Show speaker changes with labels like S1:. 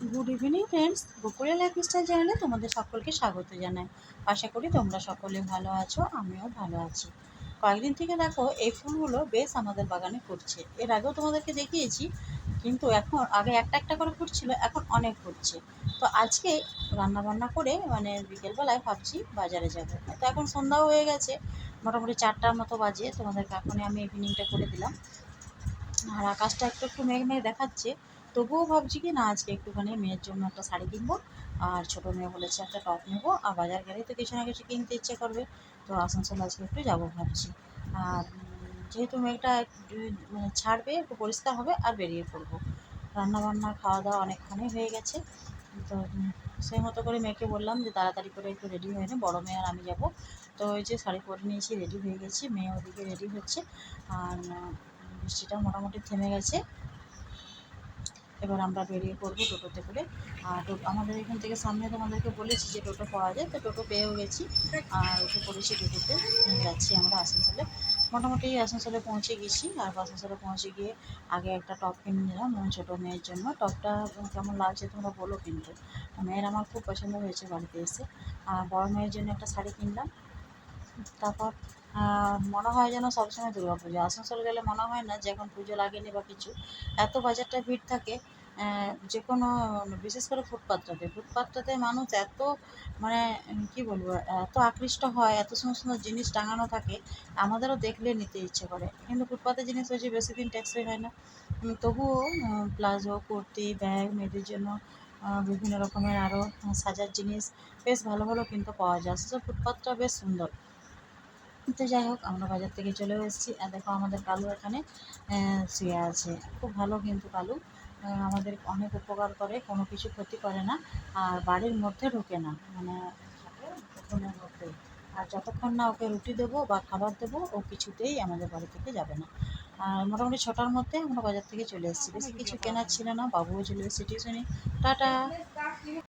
S1: Good evening friends, Bankura lifestyle চ্যানেলে তোমাদের সকলকে স্বাগত জানাই। আশা করি তোমরা সকলে ভালো আছো, আমিও ভালো আছি। কয়েকদিন থেকে দেখো এই ফুলগুলো বেশ আমাদের বাগানে ফুটছে। এর আগেও তোমাদেরকে দেখিয়েছি, কিন্তু এখন আগে একটা একটা করে ফুটছিল, এখন অনেক ফুটছে। তো আজকে রান্না বান্না করে বিকেলবেলায় ভাবছি বাজারে যাবো। তো এখন সন্ধ্যাও হয়ে গেছে, মোটামুটি 4টার মতো বাজে। তোমাদেরকে এখনই আমি ইভিনিংটা করে দিলাম। আর আকাশটা একটু একটু মেঘ মেঘ দেখাচ্ছে। তবুও ভাবছি কি না, আজকে একটুখানি মেয়ের জন্য একটা শাড়ি কিনবো। আর ছোটো মেয়ে বলেছে একটা টপ নেবো, আর বাজার গেলেই তো কিছু না কিছু কিনতে ইচ্ছে করবে। তো আসানসোল আজকে একটু যাবো ভাবছি। আর যেহেতু মেঘটা ছাড়বে, একটু পরিষ্কার হবে আর বেরিয়ে পড়বো। রান্নাবান্না খাওয়া দাওয়া অনেকক্ষণই হয়ে গেছে। তো সেই মতো করে মেয়েকে বললাম যে তাড়াতাড়ি করে একটু রেডি হয়ে নে, বড়ো মেয়ে আর আমি যাবো। তো ওই যে শাড়ি পরে নিয়েছি, রেডি হয়ে গেছি, মেয়ে ওদিকে রেডি হচ্ছে। আর বৃষ্টিটা মোটামুটি থেমে গেছে। এবার আমরা বেরিয়ে পড়বো টোটোতে করে। আর আমাদের এখান থেকে সামনে তোমাদেরকে বলেছি যে টোটো পাওয়া যায়, তো টোটো পেয়েও গেছি। আর উঠে পড়েছি টোটোতে, যাচ্ছি আমরা আসানসোলে। মোটামুটি আসানসোলে পৌঁছে গেছি। আর আসানসোলে পৌঁছে গিয়ে আগে একটা টপ কিনে নিলাম আমার ছোটো মেয়ের জন্য। টপটা কেমন লাগছে তোমরা বলো কিন্তু। মেয়ের আমার খুব পছন্দ হয়েছে বাড়িতে এসে। আর বড় মেয়ের জন্য একটা শাড়ি কিনলাম। তারপর মনে হয় যেন সবসময় দুর্গা পুজো। আসানসোল গেলে মনে হয় না যে এখন পুজো লাগেনি বা কিছু। এত বাজারটা ভিড় থাকে। যে কোনো, বিশেষ করে ফুটপাতটাতে মানুষ এত কী বলবো, এত আকৃষ্ট হয়, এত সুন্দর সুন্দর জিনিস টাঙানো থাকে, আমাদেরও দেখলে নিতে ইচ্ছে করে। কিন্তু ফুটপাতের জিনিস হচ্ছে বেশি দিন টেকসই হয় না। তবুও প্লাজো, কুর্তি, ব্যাগ, মেয়েদের জন্য বিভিন্ন রকমের আরও সাজার জিনিস বেশ ভালো ভালো কিন্তু পাওয়া যায়। আসানসোল ফুটপাতটা বেশ সুন্দর। তো যাই হোক, আমরা বাজার থেকে চলেও এসেছি। আর দেখো আমাদের কালু এখানে শুয়ে আছে। খুব ভালো কিন্তু কালু, আমাদের অনেক উপকার করে, কোনো কিছু ক্ষতি করে না। আর বাড়ির মধ্যে ঢোকে না, থাকে উঠোনের মধ্যেই। আর যতক্ষণ না ওকে রুটি দেবো বা খাবার দেবো, ও কিছুতেই আমাদের বাড়ি থেকে যাবে না। আর মোটামুটি 6টার মধ্যে আমরা বাজার থেকে চলে এসেছি। বেশি কিছু কেনার ছিল না, বাবুও চলে এসেছে টিউশনি। টাটা।